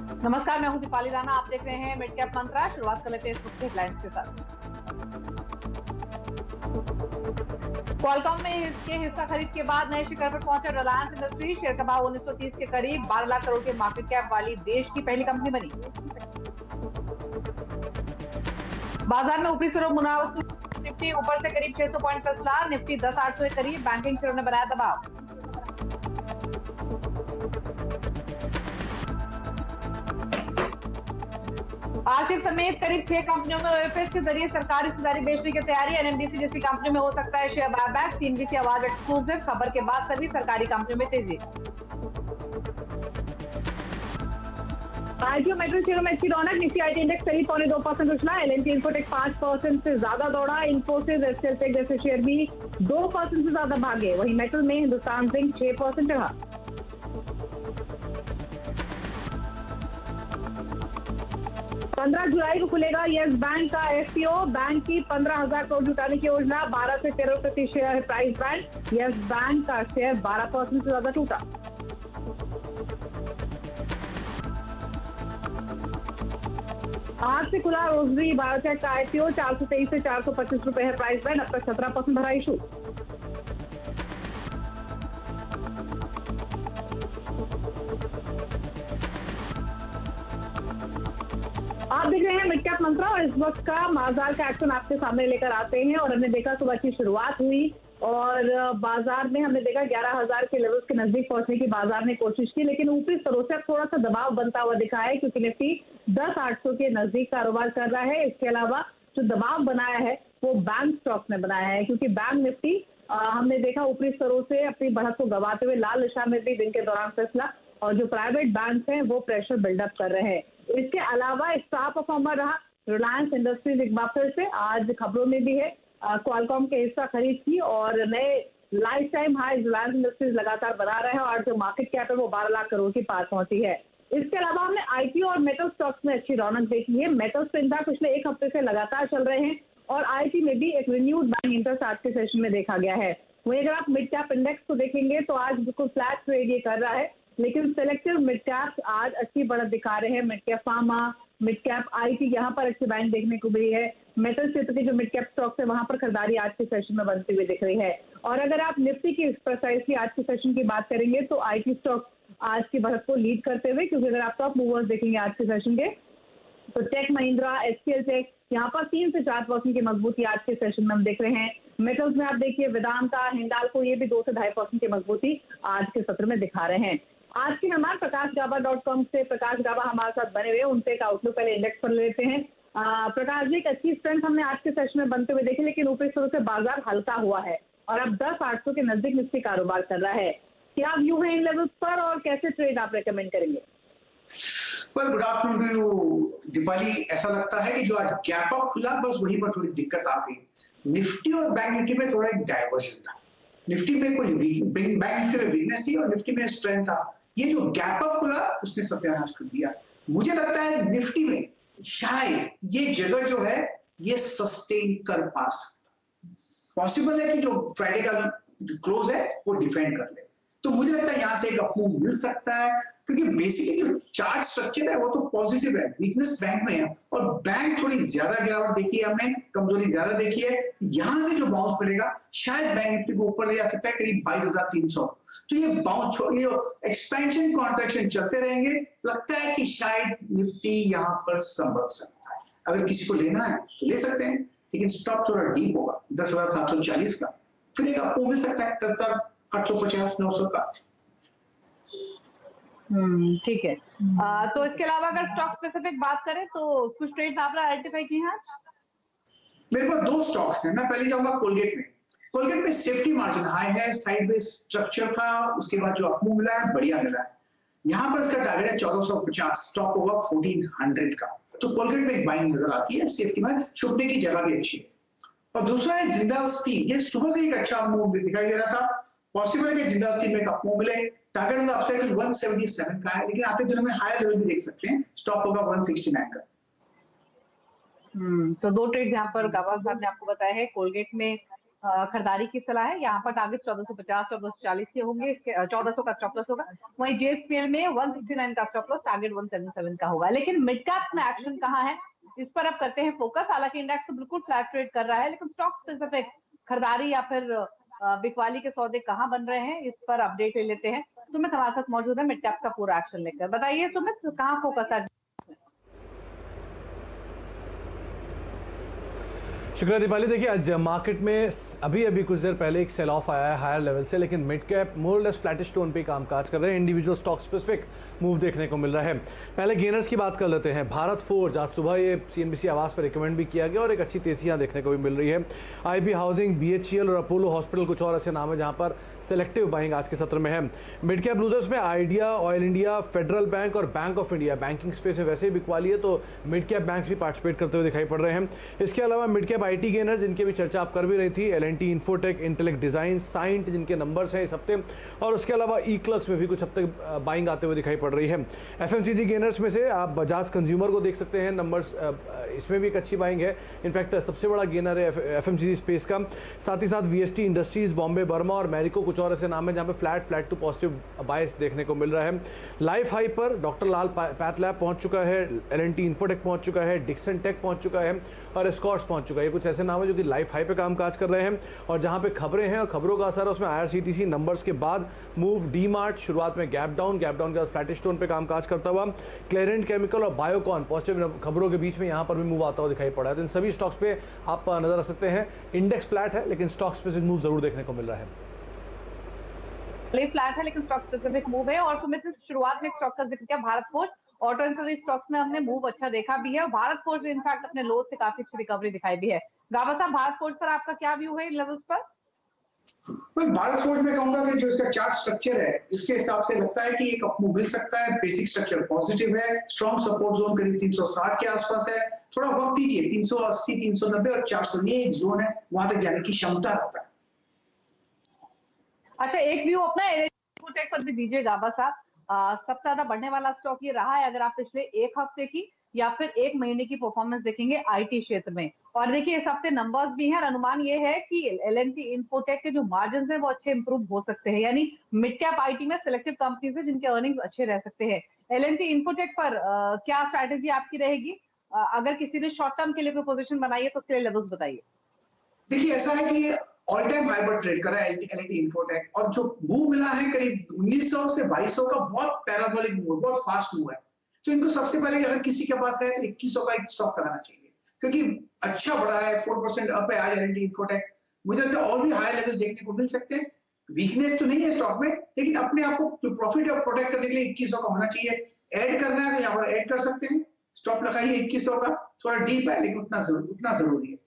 नमस्कार, मैं हूं दीपाली राणा। आप देख रहे हैं मिड कैप मंत्रा। शुरुआत कर लेते हैं इस वक्त हेडलाइंस के साथ। क्वालकॉम में इसके हिस्सा खरीद के बाद नए शिखर पर पहुंचा रिलायंस इंडस्ट्रीज। शेयर का भाव 1930 के करीब 12 लाख करोड़ के मार्केट कैप वाली देश की पहली कंपनी बनी। बाजार में ऊपरी सिरों मुनावस्तु निफ्टी ऊपर से करीब 600 पॉइंट का फिलहाल। निफ्टी 10,800 के करीब। बैंकिंग शेयरों ने बनाया दबाव। आर्थिक समेत करीब 6 कंपनियों में ओएफएस के जरिए सरकारी हिस्सेदारी बेचने की तैयारी। एनएमडीसी जैसी कंपनी में हो सकता है शेयर बायबैक। सीएनबीसी आवाज एक्सक्लूसिव। खबर के बाद सभी सरकारी कंपनियों में तेजी। आईटी और मेटल शेयरों में अच्छी रौनक। निफ्टी आईटी इंडेक्स करीब 2.25% उछला। एलएनटी इन्फोटेक 5% से ज्यादा दौड़ा। इन्फोसिस, एचसीएल जैसे शेयर भी 2% से ज्यादा भागे। वहीं मेटल में हिंदुस्तान जिंक 6% चढ़ा। 15 जुलाई को खुलेगा यस बैंक का एफपीओ। बैंक की 15,000 करोड़ जुटाने की योजना। 12 से 13 प्रति शेयर है प्राइस बैंड। यस बैंक का शेयर 12% से ज्यादा टूटा। आज से खुला रोजरी बायोटेक का आईपीओ। 423 से 425 रुपए है प्राइस बैंड। अब तक 17% भरा इशू। आप देख रहे हैं मिड कैप मंत्रा और इस वक्त का बाजार का एक्शन आपके सामने लेकर आते हैं। और हमने देखा सुबह की शुरुआत हुई और बाजार में हमने देखा 11,000 के लेवल्स के नजदीक पहुंचने की बाजार ने कोशिश की, लेकिन ऊपरी स्तरों से थोड़ा सा दबाव बनता हुआ दिखा है क्योंकि निफ्टी 10,800 के नजदीक कारोबार कर रहा है। इसके अलावा जो दबाव बनाया है वो बैंक स्टॉक ने बनाया है क्योंकि बैंक निफ्टी हमने देखा ऊपरी स्तरों से अपनी बढ़त को गंवाते हुए लाल निशान में भी दिन के दौरान फिसला और जो प्राइवेट बैंक हैं वो प्रेशर बिल्डअप कर रहे हैं। इसके अलावा एक स्टार परफॉर्मर रहा रिलायंस इंडस्ट्रीज। एक बार फिर से आज खबरों में भी है क्वालकॉम के हिस्सा खरीद की और नए life time high Reliance industries लगातार बना रहे हैं और जो मार्केट कैप है वो 12 लाख करोड़ के पार पहुंची है। इसके अलावा हमने आईटी और मेटल स्टॉक्स में अच्छी रौनक देखी है। मेटल्स पे इंडेक्स पिछले एक हफ्ते से लगातार चल रहे हैं और आईटी में भी एक रिन्यूड बाइंग इंटरेस्ट आज के सेशन में देखा गया है। वहीं अगर आप मिड कैप इंडेक्स को देखेंगे तो आज बिल्कुल फ्लैट ट्रेड ये कर रहा है, लेकिन सिलेक्टिव मिड कैप आज अच्छी बढ़त दिखा रहे हैं। Mid cap pharma, mid cap IT यहाँ पर अच्छी बैंक देखने को मिली है। मेटल क्षेत्र के जो मिड कैप स्टॉक्स है वहां पर खरीदारी आज के सेशन में बनती हुई दिख रही है। और अगर आप निफ्टी की प्रिसाइसली आज के सेशन की बात करेंगे तो आईटी स्टॉक आज की बढ़त को लीड करते हुए, क्योंकि अगर आप टॉप मूवर्स देखेंगे आज के सेशन के तो टेक महिंद्रा, एचसीएल टेक यहाँ पर 3 से 4% की मजबूती आज के सेशन में हम देख रहे हैं। मेटल्स में आप देखिए वेदांता, हिंडाल्को ये भी 2 से 2.5% की मजबूती आज के सत्र में दिखा रहे हैं। आज की हमारे प्रकाशगाबा.com से प्रकाश गाबा हमारे साथ बने हुए, उनसे एक आउटलुक पहले इंडेक्स पर लेते हैं। प्रकाश जी, एक अच्छी स्ट्रेंथ हमने आज के सेशन में बनते हुए देखी, लेकिन ऊपरी स्तरों से बाजार हल्का हुआ है और अब 10,800 के नजदीक निफ्टी कारोबार कर रहा है। क्या व्यू है इन लेवल्स पर और कैसे ट्रेड आप रेकमेंड करेंगे? Good afternoon to you Deepali. ऐसा लगता है कि जो आज गैप अप खुला बस वहीं पर थोड़ी दिक्कत आ गई। निफ्टी और बैंक निफ्टी में थोड़ा एक डाइवर्जन था। निफ्टी में कोई बैंक निफ्टी में वीकनेस थी और निफ्टी में स्ट्रेंथ था। ये जो गैप अप खुला उसने सत्यानाश कर दिया। मुझे लगता है निफ्टी में शायद ये जगह जो है ये सस्टेन कर पा सकता। पॉसिबल है कि जो फ्राइडे का जो क्लोज है वो डिफेंड कर ले, तो मुझे लगता है यहां से एक अपमूव मिल सकता है क्योंकि बेसिकली जो चार्ट स्ट्रक्चर है वो तो पॉजिटिव है। वीकनेस बैंक में है और बैंक थोड़ी ज्यादा गिरावट देखी है हमने, कमजोरी ज्यादा देखी है। यहां से जो बाउंस मिलेगा शायद बैंक निफ्टी को ऊपर ले जा सकता है करीब 22,300। तो ये बाउंस ये एक्सपेंशन कॉन्ट्रैक्शन चलते रहेंगे। लगता है कि शायद निफ्टी यहां पर संभल सकता है। अगर किसी को लेना है तो ले सकते हैं, लेकिन स्टॉप थोड़ा डीप होगा 10,740 का। फिर एक आपको मिल सकता है 10,850-900 का। ठीक है। तो इसके अलावा अगर स्टॉक स्पेसिफिक बात करें तो कुछ ट्रेड्स आपने आइडेंटिफाई की हैं? मेरे पास 2 स्टॉक्स हैं। मैं पहले जाऊंगा कोलगेट में। कोलगेट में सेफ्टी मार्जिन हाई है, साइडवेज स्ट्रक्चर था, उसके बाद जो अपमूव मिला है बढ़िया मिला है। यहाँ पर इसका टारगेट है 1450, स्टॉप होगा 1400 का। तो कोलगेट में एक बाइंग नजर आती है, सेफ्टी में छुपने की जगह भी अच्छी है। और दूसरा है जिंदाल स्टील। ये सुबह से एक अच्छा मूव दिखाई दे रहा था। पॉसिबल है कि जिंदाल स्टील में एक अपमूव मिले। टारगेट ऑन द अपसाइड 177 का है, लेकिन आते दिनों में हायर लेवल भी देख सकते हैं। स्टॉप होगा 169 का। तो 2 ट्रेड यहाँ पर गावा साहब ने आपको बताया है। कोलगेट में खरीदारी की सलाह है। यहाँ पर टारगेट 1450 1440 के होंगे, 1400 का स्टॉप लॉस होगा। वहीं जेएसपीएल में 169 का स्टॉप लॉस, टारगेट 177 का होगा। लेकिन मिड कैप में एक्शन कहाँ है, इस पर अब करते हैं फोकस। हालांकि इंडेक्स तो बिल्कुल फ्लैट ट्रेड कर रहा है, लेकिन स्टॉक स्पेसिफिक खरीदारी या फिर बिकवाली के सौदे कहाँ बन रहे हैं, इस पर अपडेट ले लेते हैं। सुमित हमारे साथ मौजूद है मिड कैप का पूरा एक्शन लेकर। बताइए सुमित, कहाँ फोकस है? शुक्रिया दीपाली। देखिए आज मार्केट में अभी कुछ देर पहले एक सेल ऑफ आया है हायर लेवल से, लेकिन mid cap more less flattish tone पे कामकाज कर रहे हैं। इंडिविजुअल स्टॉक स्पेसिफिक मूव देखने को मिल रहा है। पहले गेनर्स की बात कर लेते हैं। भारत फोर्ज, आज सुबह ये सीएनबीसी आवास पर रिकमेंड भी किया गया और एक अच्छी तेजियां देखने को भी मिल रही है। आईबी हाउसिंग, बीएचईएल और अपोलो हॉस्पिटल कुछ और ऐसे नाम है जहां पर सेलेक्टिव बाइंग आज के सत्र में है। मिड कैप लूजर्स में Idea, Oil India, Federal Bank और Bank of India. Banking space में वैसे ही बिकवाली है तो मिड कैप बैंक भी पार्टिसिपेट करते हुए दिखाई पड़ रहे हैं। इसके अलावा मिड कैप आईटी गेनर, जिनके भी चर्चा आप कर भी रही थी, LNT, infotech, intellect design, Cyient, जिनके नंबर्स हैं इस हफ्ते, और उसके अलावा ई क्लर्क्स में भी कुछ हफ्ते बाइंग आते हुए दिखाई पड़ रही है। एफएमसीजी गेनर्स में से आप बजाज कंज्यूमर को देख सकते हैं, नंबर्स इसमें भी एक अच्छी बाइंग है। इनफैक्ट सबसे बड़ा गेनर है एफएमसीजी स्पेस का। साथ ही साथ वीएसटी इंडस्ट्रीज, बॉम्बे बर्मा और मैरिको कुछ और ऐसे नाम है जहां पे फ्लैट टू पॉजिटिव बायस देखने को मिल रहा है। लाइफ हाई पर डॉक्टर लाल पैथ लैब पहुंच चुका है, एलएनटी इन्फोटेक पहुंच चुका है, डिक्सन टेक पहुंच चुका है और स्कॉट्स पहुंच चुका है। ये कुछ ऐसे नाम है जो कि लाइफ हाई पे कामकाज कर रहे हैं और जहां पे खबरें हैं और खबरों का असर है उसमें आईआरसीटीसी नंबर्स के बाद मूव। डी मार्ट शुरुआत में गैप डाउन के बाद फ्लैटिश टोन पे कामकाज करता हुआ। क्लेरेंट केमिकल और बायोकॉन पॉजिटिव खबरों के बीच में यहां पर भी मूव आता हुआ दिखाई पड़ा है। तो इन सभी स्टॉक्स पे आप नजर रख सकते हैं। इंडेक्स फ्लैट है लेकिन स्टॉक स्पेसिफिक मूव जरूर देखने को मिल रहा है। फ्लैट है लेकिन स्टॉक स्पेसिफिक मूव है। और सुमित, शुरुआत में स्टॉक का जिक्र किया, Bharat forge, auto ancillary stocks में हमने मूव अच्छा देखा भी है। भारत फोर्ज में इनफैक्ट अपने लो से काफी अच्छी रिकवरी दिखाई दी है। गाबा साहब, भारत फोर्ज पर आपका क्या व्यू है इन लेवल्स पर? भारत फोर्ज में कहूंगा कि जो इसका चार्ट स्ट्रक्चर है इसके हिसाब से लगता है कि एक अपमूव मिल सकता है। बेसिक स्ट्रक्चर पॉजिटिव है, स्ट्रॉन्ग सपोर्ट जोन करीब 360 के आसपास है। थोड़ा वक्त दीजिए, 380, 390 और 400 ये एक जोन है, वहां तक जाने की क्षमता रखता है। अच्छा, एक व्यू अपना इन्फोटेक पर भी दीजिए गाबा साहब। सबसे ज्यादा बढ़ने वाला स्टॉक ये रहा है अगर आप पिछले एक हफ्ते की या फिर एक महीने की परफॉर्मेंस देखेंगे आईटी क्षेत्र में। और देखिए इस हफ्ते नंबर्स भी हैं और अनुमान ये है कि एलएनटी इन्फोटेक के जो मार्जिन है वो अच्छे इंप्रूव हो सकते हैं। यानी मिड कैप आईटी में सिलेक्टिव कंपनीज है जिनके अर्निंग्स अच्छे रह सकते हैं। एलएनटी इन्फोटेक पर क्या स्ट्रैटेजी आपकी रहेगी? अगर किसी ने शॉर्ट टर्म के लिए कोई पोजीशन बनाई है तो उसके लिए लेवल्स बताइए। देखिए ऐसा है कि ऑल टाइम हाई पर ट्रेड कर रहा है एलएनटी इन्फोटेक और जो मूव मिला है करीब 1900 से 2200 का, बहुत पैराबोलिक मूव, बहुत फास्ट मूव है। तो इनको सबसे पहले अगर किसी के पास है तो 2100 का एक स्टॉक कराना चाहिए क्योंकि अच्छा बढ़ा है, 4% अप है आज एलएनटी इन्फोटेक। मुझे लगता है और भी हाई लेवल देखने को मिल सकते हैं। वीकनेस तो नहीं है स्टॉक में, लेकिन अपने आप को जो प्रॉफिट है प्रोटेक्ट करने के लिए 2100 का होना चाहिए। ऐड करना है तो यहाँ पर ऐड कर सकते हैं। स्टॉप लगाइए 2100 का, थोड़ा डीप है लेकिन उतना जरूरी है।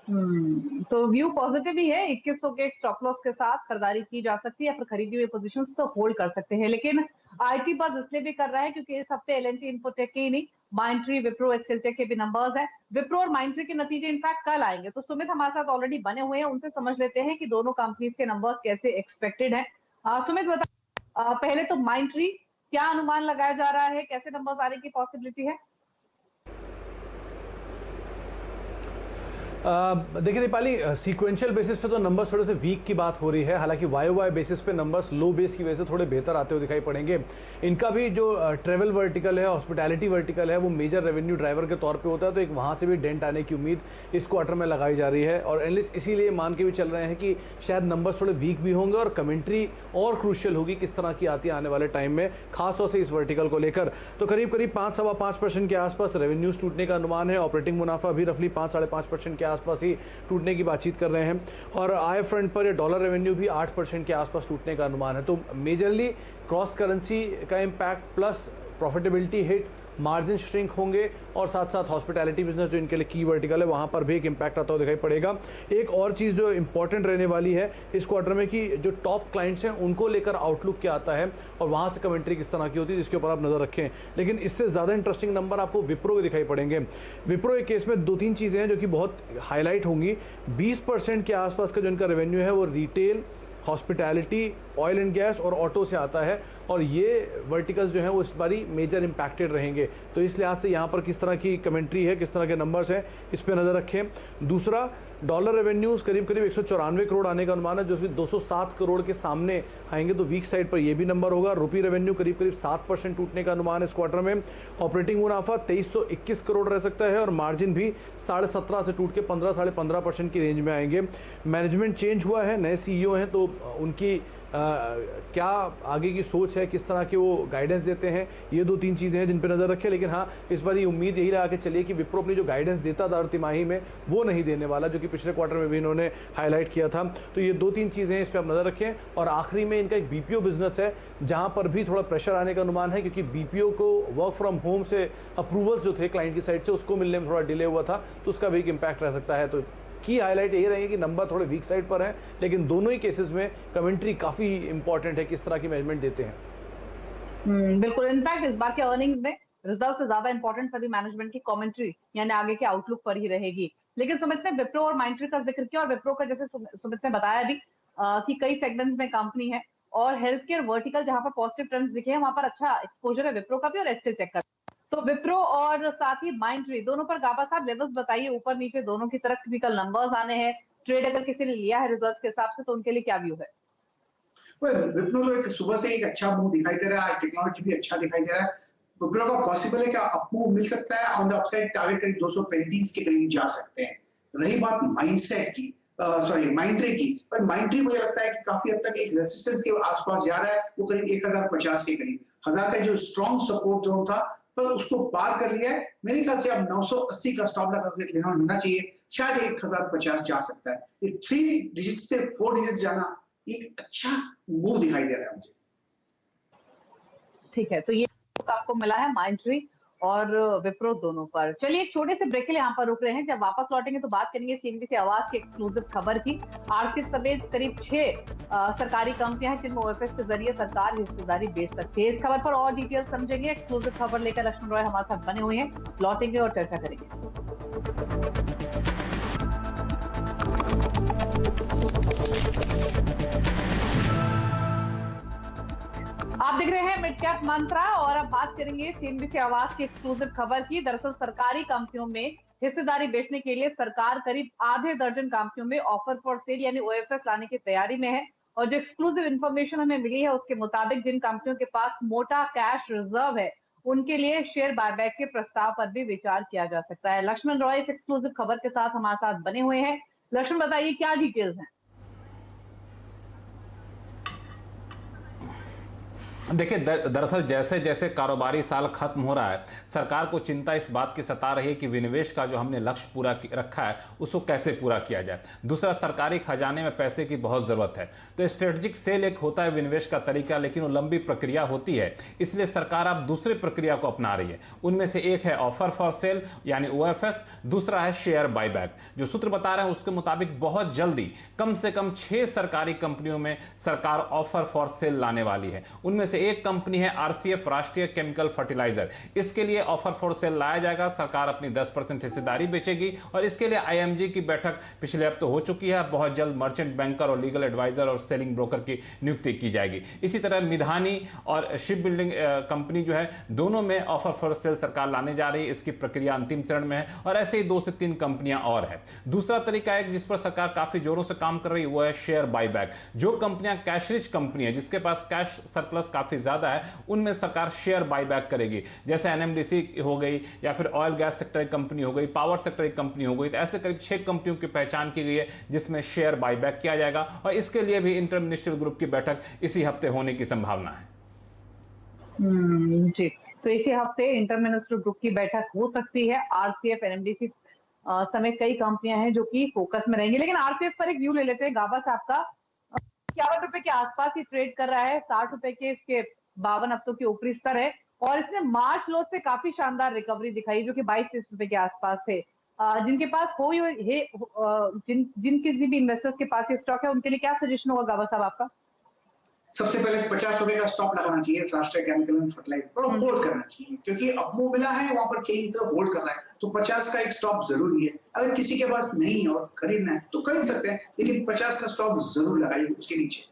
तो व्यू पॉजिटिव ही है। 2100 के स्टॉप लॉस के साथ खरीदारी की जा सकती है, फिर खरीदी हुई पोजीशंस तो होल्ड कर सकते हैं। लेकिन आईटी बस इसलिए भी कर रहा है क्योंकि इस हफ्ते एलएनटी इन्फोटेक के ही नहीं, माइंडट्री, विप्रो, एक्सेलटेक के भी नंबर्स हैं। विप्रो और माइंडट्री के नतीजे इनफैक्ट कल आएंगे। तो सुमित हमारे साथ ऑलरेडी बने हुए हैं, उनसे समझ लेते हैं कि दोनों कंपनीज के नंबर्स कैसे एक्सपेक्टेड है। सुमित बता, पहले तो माइंडट्री क्या अनुमान लगाया जा रहा है, कैसे नंबर्स आने की पॉसिबिलिटी है? देखिए दीपाली, सीक्वेंशियल बेसिस पे तो नंबर्स थोड़े से वीक की बात हो रही है। हालांकि वाई बेसिस पे नंबर्स लो बेस की वजह से थोड़े बेहतर आते हुए दिखाई पड़ेंगे। इनका भी जो ट्रेवल वर्टिकल है, हॉस्पिटैलिटी वर्टिकल है, वो मेजर रेवेन्यू ड्राइवर के तौर पे होता है, तो एक वहाँ से भी डेंट आने की उम्मीद इस क्वार्टर में लगाई जा रही है। और एनालिस्ट इसीलिए मान के भी चल रहे हैं कि शायद नंबर्स थोड़े वीक भी होंगे और कमेंट्री और क्रूशियल होगी किस तरह की आती है आने वाले टाइम में, खासतौर से इस वर्टिकल को लेकर। तो करीब 5-5.25% के आसपास रेवेन्यूज टूटने का अनुमान है। ऑपरेटिंग मुनाफा भी रफली 5-5.5% के आसपास ही टूटने की बातचीत कर रहे हैं और आय फ्रंट पर ये डॉलर रेवेन्यू भी 8% के आसपास टूटने का अनुमान है। तो मेजरली क्रॉस करेंसी का impact plus profitability hit, margin shrink होंगे और साथ साथ हॉस्पिटैलिटी बिजनेस जो इनके लिए की वर्टिकल है वहाँ पर भी एक इम्पैक्ट आता हुआ दिखाई पड़ेगा। एक और चीज़ जो इंपॉर्टेंट रहने वाली है इस क्वार्टर में कि जो टॉप क्लाइंट्स हैं उनको लेकर आउटलुक क्या आता है और वहाँ से कमेंट्री किस तरह की होती है, जिसके ऊपर आप नज़र रखें। लेकिन इससे ज़्यादा इंटरेस्टिंग नंबर आपको विप्रो के दिखाई पड़ेंगे। विप्रो के केस में 2-3 चीज़ें हैं जो कि बहुत हाईलाइट होंगी। 20% के आसपास का जो इनका रेवेन्यू है वो retail, hospitality, oil and gas और ऑटो से आता है और ये वर्टिकल्स जो हैं वो इस बारी मेजर इम्पैक्टेड रहेंगे। तो इस लिहाज से यहाँ पर किस तरह की कमेंट्री है, किस तरह के नंबर्स हैं, इस पर नज़र रखें। दूसरा, डॉलर रेवेन्यूज करीब करीब 194 करोड़ आने का अनुमान है, जो 207 करोड़ के सामने आएंगे तो वीक साइड पर यह भी नंबर होगा। रुपी रेवेन्यू करीब करीब 7% टूटने का अनुमान है इस क्वार्टर में। ऑपरेटिंग मुनाफा 2321 करोड़ रह सकता है और मार्जिन भी 17.5 से टूट के 15-15.5% की रेंज में आएंगे। मैनेजमेंट चेंज हुआ है, नए सीईओ हैं, तो उनकी क्या आगे की सोच है, किस तरह के वो गाइडेंस देते हैं, ये 2-3 चीज़ें हैं जिन पर नज़र रखें। लेकिन हाँ, इस बार ये उम्मीद यही लगा के चलिए कि विप्रो अपनी जो गाइडेंस देता था तिमाही में वो नहीं देने वाला, जो कि पिछले क्वार्टर में भी इन्होंने हाईलाइट किया था। तो ये 2-3 चीज़ें हैं, इस पर आप नज़र रखें। और आखिरी में इनका एक बीपीओ बिजनेस है जहाँ पर भी थोड़ा प्रेशर आने का अनुमान है, क्योंकि बीपीओ को वर्क फ्रॉम होम से अप्रूवल्स जो थे क्लाइंट की साइड से उसको मिलने में थोड़ा डिले हुआ था, तो उसका भी एक इम्पैक्ट रह सकता है। तो की हाईलाइट यही रहेगी कि नंबर थोड़े वीक साइड पर है, लेकिन दोनों ही केसेस में कमेंट्री काफी इंपॉर्टेंट है, किस तरह की मैनेजमेंट देते हैं। बिल्कुल, इनफैक्ट इस बार के अर्निंग्स में रिजल्ट से ज्यादा इंपॉर्टेंट सभी मैनेजमेंट की कमेंट्री यानी आगे के आउटलुक पर ही रहेगी। लेकिन सुमित ने विप्रो और माइंडट्री का जिक्र किया, और विप्रो का जैसे सुमित ने बताया भी कि कई सेगमेंट्स में कंपनी है और हेल्थ केयर वर्टिकल जहां पर पॉजिटिव ट्रेंड्स दिखे हैं वहां पर अच्छा एक्सपोजर है विप्रो का भी और एस्टेल सेक्टर। तो विप्रो और साथ ही माइंडट्री दोनों पर गाबा साहब लेवल्स बताइए, ऊपर नीचे दोनों की तरफ क्रिटिकल नंबर्स आने हैं। ट्रेड अगर किसी ने लिया है रिजल्ट्स के हिसाब से तो उनके लिए क्या व्यू है? विप्रो तो एक सुबह से एक अच्छा मूव दिखाई दे रहा है, टेक्नोलॉजी भी अच्छा दिखाई दे रहा है। विप्रो का पॉसिबल है कि अप मूव मिल सकता है, ऑन द अपसाइड टारगेट करीब 235 के करीब जा सकते हैं। रही बात माइंडसेट की, सॉरी माइंडट्री की, पर माइंडट्री मुझे लगता है कि काफी हद तक एक रेजिस्टेंस के आसपास जा रहा है, वो करीब 1050 के करीब, 1000 का जो स्ट्रॉन्ग सपोर्ट जोन था पर उसको पार कर लिया है। मेरे ख्याल से अब 980 का स्टॉप लगा के लेना होना चाहिए, शायद 1050 जा सकता है। ये 3 डिजिट से 4 डिजिट जाना एक अच्छा मूव दिखाई दे रहा है मुझे। ठीक है, तो ये आपको मिला है माइंडट्री और विप्रो दोनों पर। चलिए एक छोटे से ब्रेक के लिए यहाँ पर रुक रहे हैं, जब वापस लौटेंगे तो बात करेंगे सीएनबीसी आवाज की एक्सक्लूसिव खबर की। आरसीएफ समेत करीब 6 सरकारी कंपनियां हैं जिनमें ओएफएस के जरिए सरकार हिस्सेदारी बेच सकती है। इस खबर पर और डिटेल समझेंगे। एक्सक्लूसिव खबर लेकर लक्ष्मण रॉय हमारे साथ बने हुए हैं, लौटेंगे और चर्चा करेंगे। आप देख रहे हैं मिड कैप मंत्रा और अब बात करेंगे सीएनबीसी आवाज की एक्सक्लूसिव खबर की। दरअसल सरकारी कंपनियों में हिस्सेदारी बेचने के लिए सरकार करीब आधे दर्जन कंपनियों में ऑफर फॉर सेल यानी ओएफएस लाने की तैयारी में है। और जो एक्सक्लूसिव इंफॉर्मेशन हमें मिली है उसके मुताबिक जिन कंपनियों के पास मोटा कैश रिजर्व है उनके लिए शेयर बायबैक के प्रस्ताव पर भी विचार किया जा सकता है। लक्ष्मण रॉय इस एक्सक्लूसिव खबर के साथ हमारे साथ बने हुए हैं। लक्ष्मण बताइए क्या डिटेल्स हैं? देखिए, दरअसल जैसे जैसे कारोबारी साल खत्म हो रहा है, सरकार को चिंता इस बात की सता रही है कि विनिवेश का जो हमने लक्ष्य पूरा रखा है उसको कैसे पूरा किया जाए। दूसरा, सरकारी खजाने में पैसे की बहुत ज़रूरत है, तो स्ट्रेटेजिक सेल एक होता है विनिवेश का तरीका, लेकिन वो लंबी प्रक्रिया होती है, इसलिए सरकार अब दूसरी प्रक्रिया को अपना रही है। उनमें से एक है ऑफर फॉर सेल यानी ओएफएस, दूसरा है शेयर बायबैक। जो सूत्र बता रहे हैं उसके मुताबिक बहुत जल्दी कम से कम 6 सरकारी कंपनियों में सरकार ऑफर फॉर सेल लाने वाली है। उनमें एक कंपनी है आरसीएफ, राष्ट्रीय केमिकल फर्टिलाइजर। इसके लिए ऑफर फॉर सेल लाया जाएगा, सरकार अपनी 10% हिस्सेदारी बेचेगी और इसके लिए आईएमजी की बैठक पिछले हफ्ते हो चुकी है। बहुत जल्द मर्चेंट बैंकर और लीगल एडवाइजर और सेलिंग ब्रोकर की नियुक्ति की जाएगी। इसी तरह मिधानी और शिप बिल्डिंग कंपनी जो है, दोनों में ऑफर फॉर सेल सरकार लाने जा रही है। इसकी प्रक्रिया अंतिम चरण में है और ऐसे ही 2 से 3 कंपनियां और है। दूसरा तरीका है जिस पर सरकार काफी जोरों से काम कर रही है वो है शेयर बायबैक। जो कंपनियां कैश रिच कंपनी है, जिसके पास कैश सरप्लस काफी ज्यादा है, उनमें सरकार शेयर बायबैक करेगी। जैसे एनएमडीसी हो गई या फिर ऑयल गैस सेक्टर की कंपनी हो गई, पावर सेक्टर की कंपनी हो गई। तो ऐसे करीब 6 कंपनियों की पहचान की गई है जिसमें शेयर बायबैक किया जाएगा और इसके लिए भी इंटर मिनिस्ट्रियल ग्रुप की बैठक इसी हफ्ते होने की संभावना है। जी, तो इसी हफ्ते इंटर मिनिस्ट्रियल ग्रुप की बैठक हो सकती है। आरसीएफ, एनएमडीसी समेत कई कंपनियां हैं जो कि फोकस में रहेंगी। लेकिन आरसीएफ पर एक व्यू ले लेते हैं गाबा साहब का। 51 रुपए के आसपास ही ट्रेड कर रहा है, 60 रुपए के इसके 52 हफ्तों के ऊपरी स्तर है और इसने मार्च लो से काफी शानदार रिकवरी दिखाई जो कि 22-23 रुपए के आसपास थे। जिनके पास हो जिन किसी भी इन्वेस्टर्स के पास ये स्टॉक है उनके लिए क्या सजेशन होगा गाबा साहब आपका? सबसे पहले 50 रुपए का स्टॉप लगाना चाहिए राष्ट्रीय केमिकल एंड फर्टिलाइजर और होल्ड करना चाहिए, क्योंकि अपमूव मिला है वहां पर कहीं तो होल्ड कर रहा है, तो 50 का एक स्टॉप जरूरी है। अगर किसी के पास नहीं है और खरीदना है तो खरीद सकते हैं, लेकिन 50 का स्टॉप जरूर लगाइए उसके नीचे।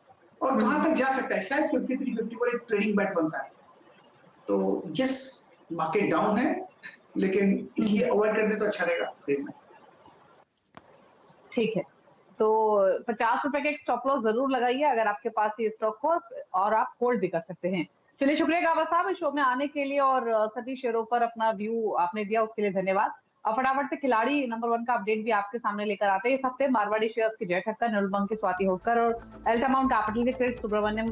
और कहां तक जा सकता है, शायद 53-50 पर एक ट्रेडिंग बैट बनता है। तो यस, मार्केट डाउन है, लेकिन ये अवॉइड करने तो अच्छा रहेगा खरीदना। ठीक है, तो 50 रुपए का एक स्टॉप लॉस जरूर लगाइए अगर आपके पास ये स्टॉक हो, और आप होल्ड भी कर सकते हैं। चलिए, शुक्रिया गाबा साहब इस शो में आने के लिए और सभी शेयरों पर अपना व्यू आपने दिया, उसके लिए धन्यवाद। अब फटाफट से खिलाड़ी नंबर 1 का अपडेट भी आपके सामने लेकर आते हैं। इस हफ्ते मारवाड़ी शेयर्स की जय ठक्कर, निर्मल बंग की स्वाति होकर और अल्टामाउंट कैपिटल के क्रिस सुब्रमण्यम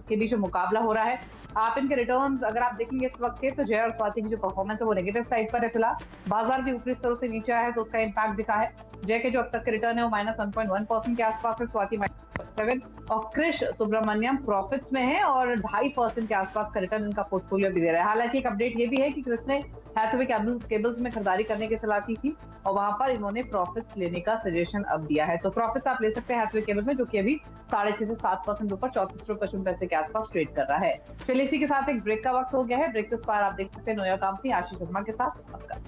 के बीच मुकाबला हो रहा है। आप इनके रिटर्न्स अगर आप देखेंगे इस वक्त के, तो जय और स्वाति की जो परफॉर्मेंस है वो नेगेटिव साइड पर है फिलहाल। बाजार भी ऊपरी स्तरों से नीचे आया है तो उसका इम्पैक्ट दिखा है। जय के जो अब तक के रिटर्न है वो -1.1% के आसपास है, स्वाति -7, और क्रिश सुब्रमण्यम प्रॉफिट्स में है और 2.5% के आसपास का रिटर्न इनका पोर्टफोलियो भी दे रहा है। हालांकि एक अपडेट ये भी है कि क्रिस ने हैथवे केबल्स में खरीदारी करने की सलाह की थी और वहां पर इन्होंने प्रॉफिट्स लेने का सजेशन अब दिया है, तो प्रॉफिट्स आप ले सकते हैं हैथवे केबल में, जो कि अभी 6.5 से 7% ऊपर 34 पैसे के आसपास ट्रेड कर रहा है। चलिए, इसी के साथ एक ब्रेक का वक्त हो गया है। ब्रेक के पार आप देख सकते हैं नोया कामती आशीष शर्मा के साथ। नमस्कार।